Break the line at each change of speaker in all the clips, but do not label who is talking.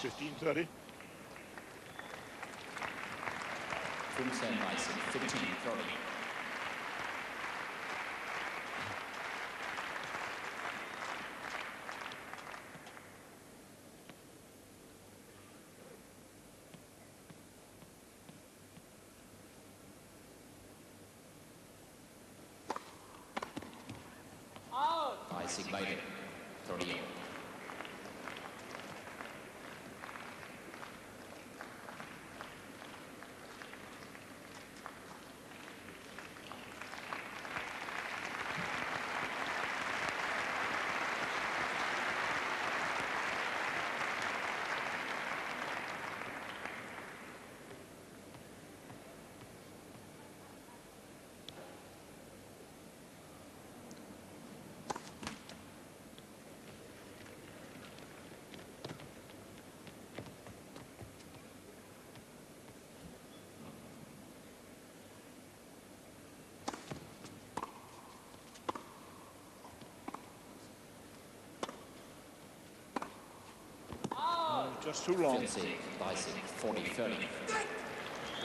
15-30.
15-30. Isaac later, 38.
Just too long.
40-30.
So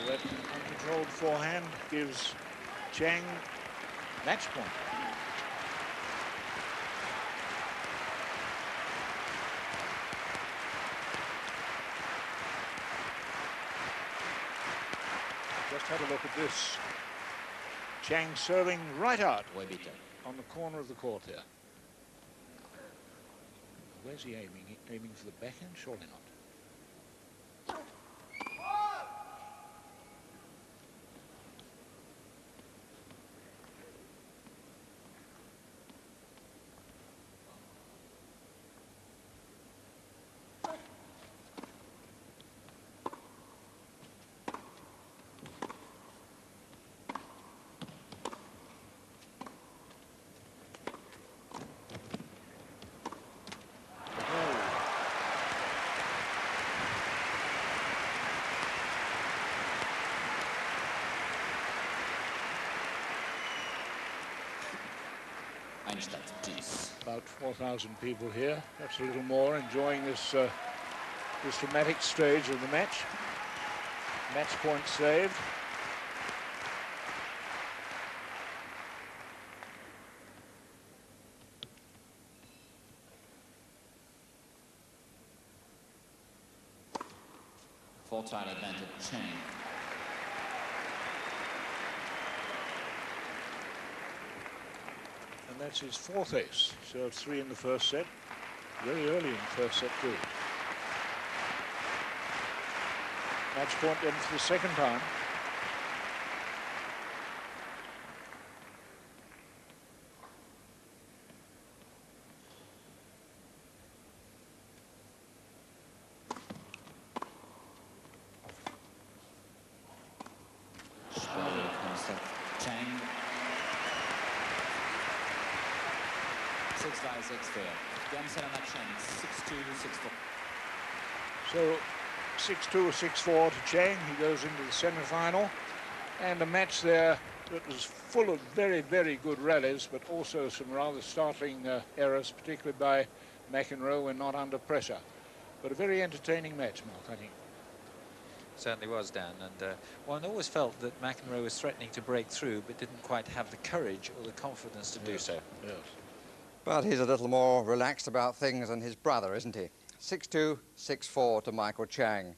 that uncontrolled forehand gives Chang match point. Just have a look at this. Chang serving right out on the corner of the court here. Where's he aiming? Aiming for the backhand? Surely not. About 4,000 people here, perhaps a little more, enjoying this this dramatic stage of the match. Match point saved.
Full-time advantage, Chang.
And that's his fourth ace. Served 3 in the first set. Very early in the first set too. Match point in for the second time.
Chang. 6-5, 6-4. Game set on that Chang. 6-2, 6-4.
So 6-2, 6-4 to Chang. He goes into the semi-final. And a match there that was full of very, very good rallies, but also some rather startling errors, particularly by McEnroe when not under pressure. But a very entertaining match, Mark, I think.
Certainly was, Dan, and one always felt that McEnroe was threatening to break through but didn't quite have the courage or the confidence to do so.
Yes.
But he's a little more relaxed about things than his brother, isn't he? 6-2, 6-4 to Michael Chang.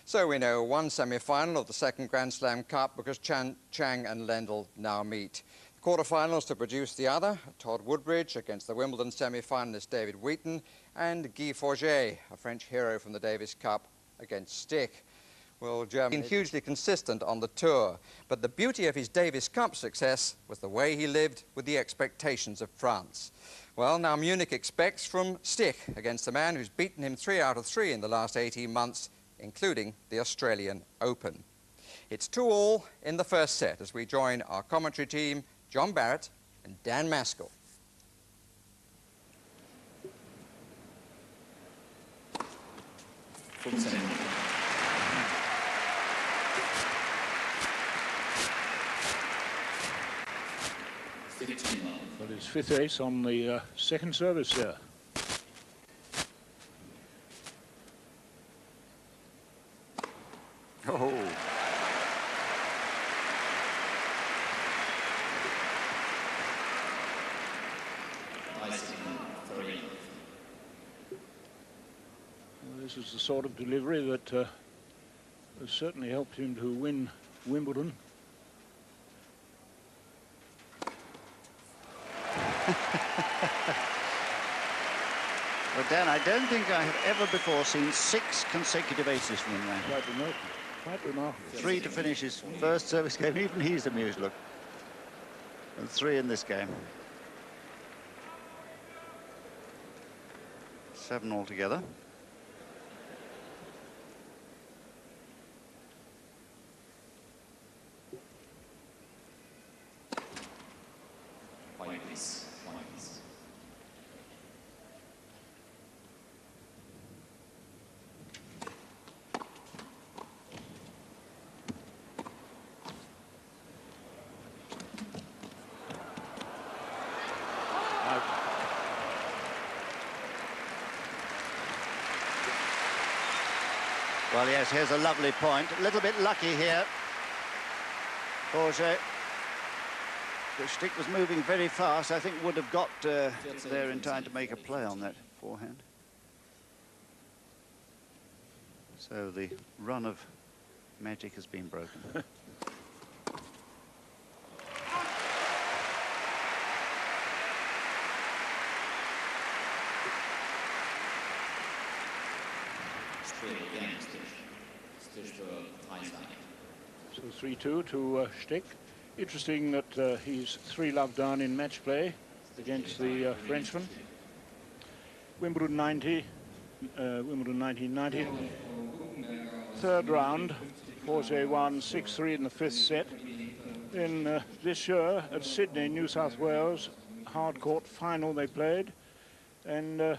So we know one semi-final of the second Grand Slam Cup because Chang and Lendl now meet. The quarterfinals to produce the other, Todd Woodbridge against the Wimbledon semi-finalist David Wheaton, and Guy Forget, a French hero from the Davis Cup, against Stich. Well, Germany been hugely consistent on the tour, but the beauty of his Davis Cup success was the way he lived with the expectations of France. Well, now Munich expects from Stich against a man who's beaten him 3 out of 3 in the last 18 months, including the Australian Open. It's 2-2 in the first set as we join our commentary team, John Barrett and Dan Maskell.
But his fifth ace on the second service here. This is the sort of delivery that has certainly helped him to win Wimbledon.
Well, Dan, I don't think I have ever before seen 6 consecutive aces from him there.
Quite remarkable. Quite remarkable.
3 to finish his first service game. Even he's amused, look. And 3 in this game. 7 altogether.
White piece, white piece.
Well, yes, here's a lovely point. A little bit lucky here. Forget. The Stich was moving very fast. I think would have got there in time to make a play on that forehand. So the run of magic has been broken.
So 3-2 to Stich. Interesting that he's 3-love down in match play against the Frenchman. Wimbledon 90, Wimbledon 1990. Third round, Forget won 6-3 in the 5th set. Then this year at Sydney, New South Wales, hard court final they played, and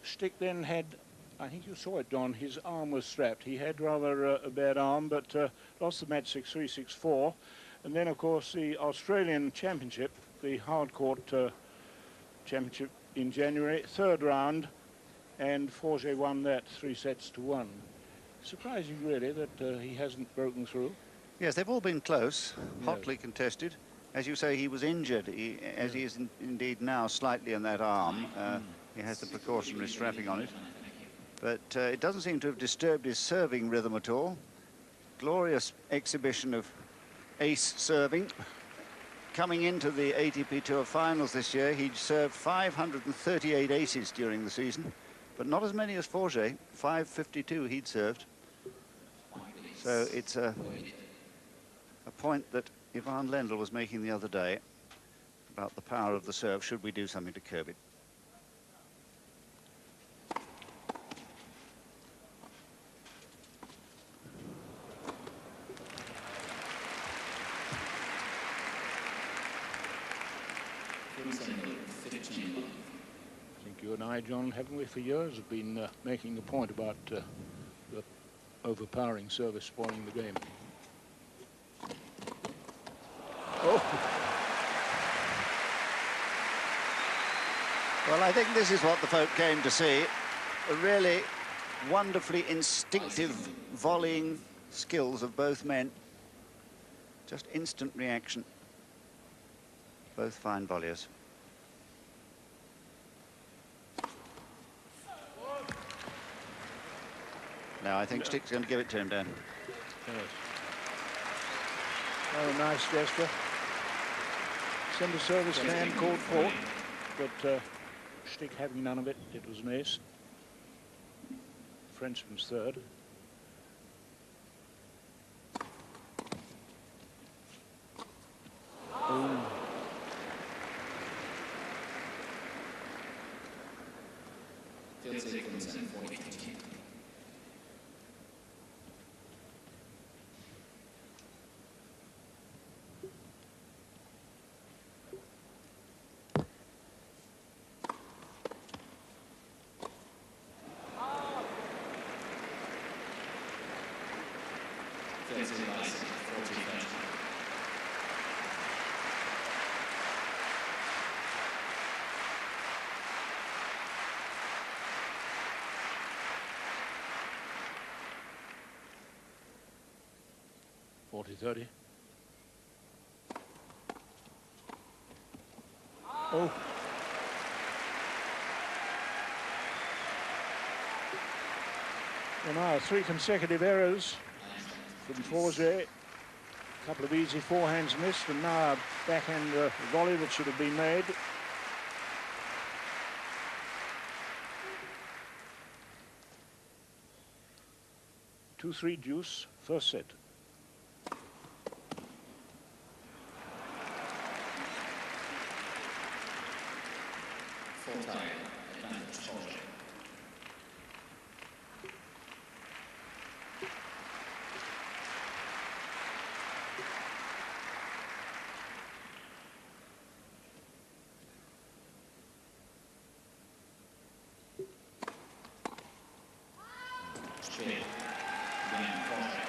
Stich then had, I think you saw it, Don, his arm was strapped. He had rather a bad arm, but lost the match 6-3, 6-4. And then, of course, the Australian Championship, the hard court championship in January, 3rd round, and Forget won that 3-1. Surprising, really, that he hasn't broken through.
Yes, they've all been close, hotly contested. As you say, he was injured, as he is indeed now slightly in that arm. He has the precautionary strapping on it. But it doesn't seem to have disturbed his serving rhythm at all. Glorious exhibition of ace serving. Coming into the ATP Tour finals this year, he'd served 538 aces during the season, but not as many as Forget. 552 he'd served. So it's a point that Ivan Lendl was making the other day about the power of the serve, should we do something to curb it.
I think you and I, John, haven't we, for years, have been making a point about the overpowering service spoiling the game. Oh!
Well, I think this is what the folk came to see. A really wonderfully instinctive volleying skills of both men. Just instant reaction. Both fine volleyers. Now I think Stich's going to give it to him, Dan.
Yes. Oh, nice gesture. Send a service man called for, but Stich having none of it. It was an ace. Frenchman's third. Oh.
Field sequence and 40-15. Field sequence 40-15.
.40-30. Oh. There are 3 consecutive errors from Forget. A couple of easy forehands missed, and now a backhand volley that should have been made. Two-three deuce, first set.
Full tie, advantage Forget. Straight. Again, Forget.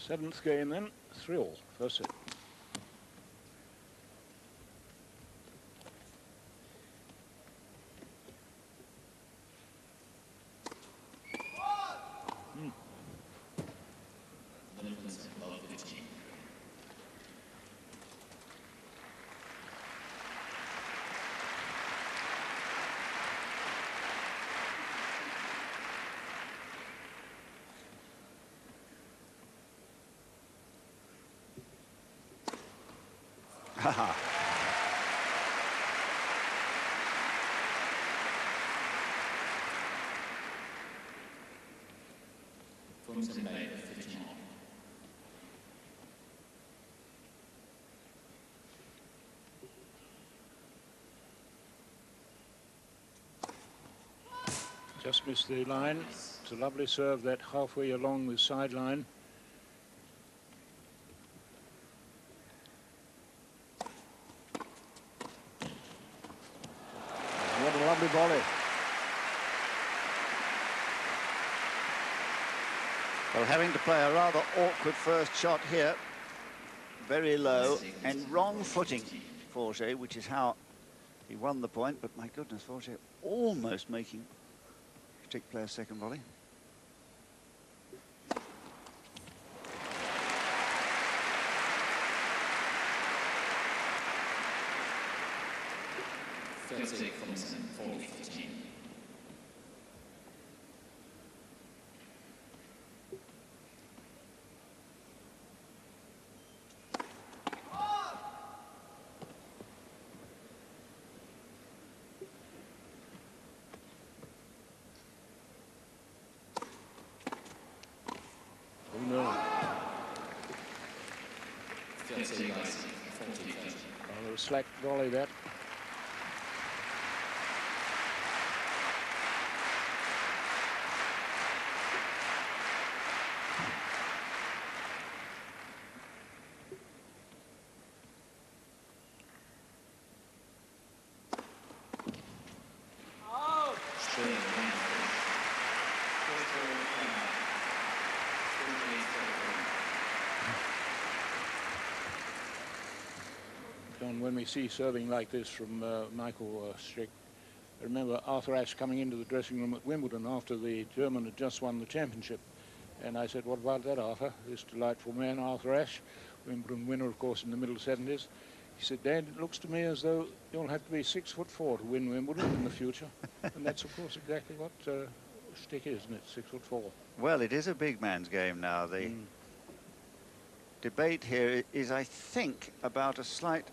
5-3.
7th game then, 3-all, first set.
Limits above 15.
Haha.
From May 15 on.
Just missed the line. It's a lovely serve that halfway along the sideline. What a lovely volley.
Well, having to play a rather awkward first shot here, very low and wrong footing, Forget, which is how he won the point. But my goodness, Forget almost making Stich play a second volley.
Third set from 40-15.
Oh no.
Third set guys, 40-30.
Rather a slack volley that. John, when we see serving like this from Michael Stich, I remember Arthur Ashe coming into the dressing room at Wimbledon after the German had just won the championship. And I said, what about that, Arthur? This delightful man, Arthur Ashe, Wimbledon winner, of course, in the middle 70s. He said, Dad, it looks to me as though you'll have to be 6'4" to win Wimbledon in the future. And that's, of course, exactly what Stich is, isn't it? 6'4".
Well, it is a big man's game now. The debate here is, I think, about a slight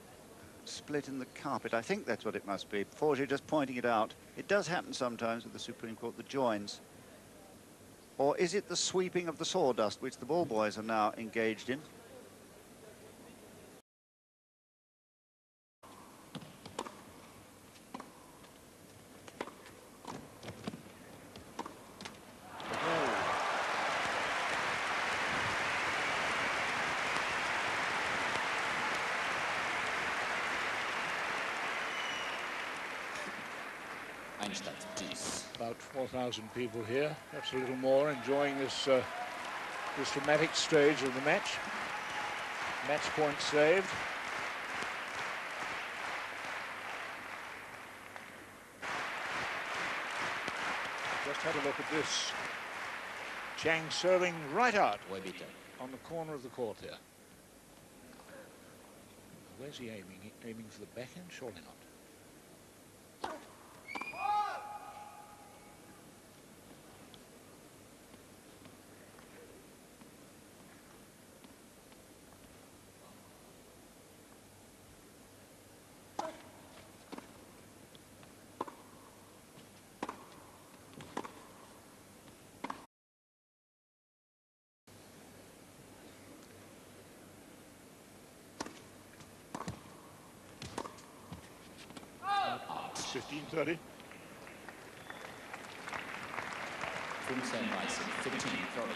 split in the carpet. I think that's what it must be. Forget just pointing it out. It does happen sometimes with the Supreme Court, the joins. Or is it the sweeping of the sawdust, which the ball boys are now engaged in?
About 4,000 people here, perhaps a little more, enjoying this this dramatic stage of the match. Match point saved. Have a look at this. Chang serving right out
Way beater.
on the corner of the court here. Where's he aiming? Aiming for the backhand? Surely not.
Out.
15-30.
15-30. 15-30.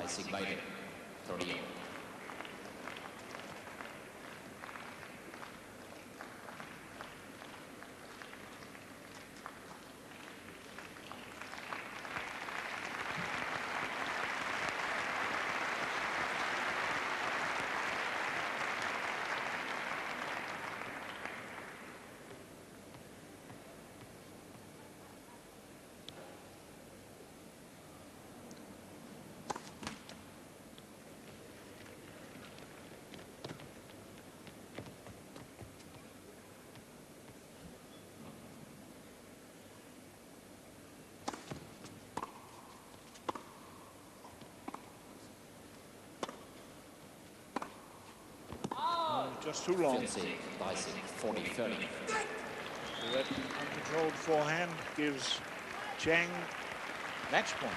Isaac Bailey, 38.
Just too long.
Isaac, 40-30.
That uncontrolled forehand gives Chang match point.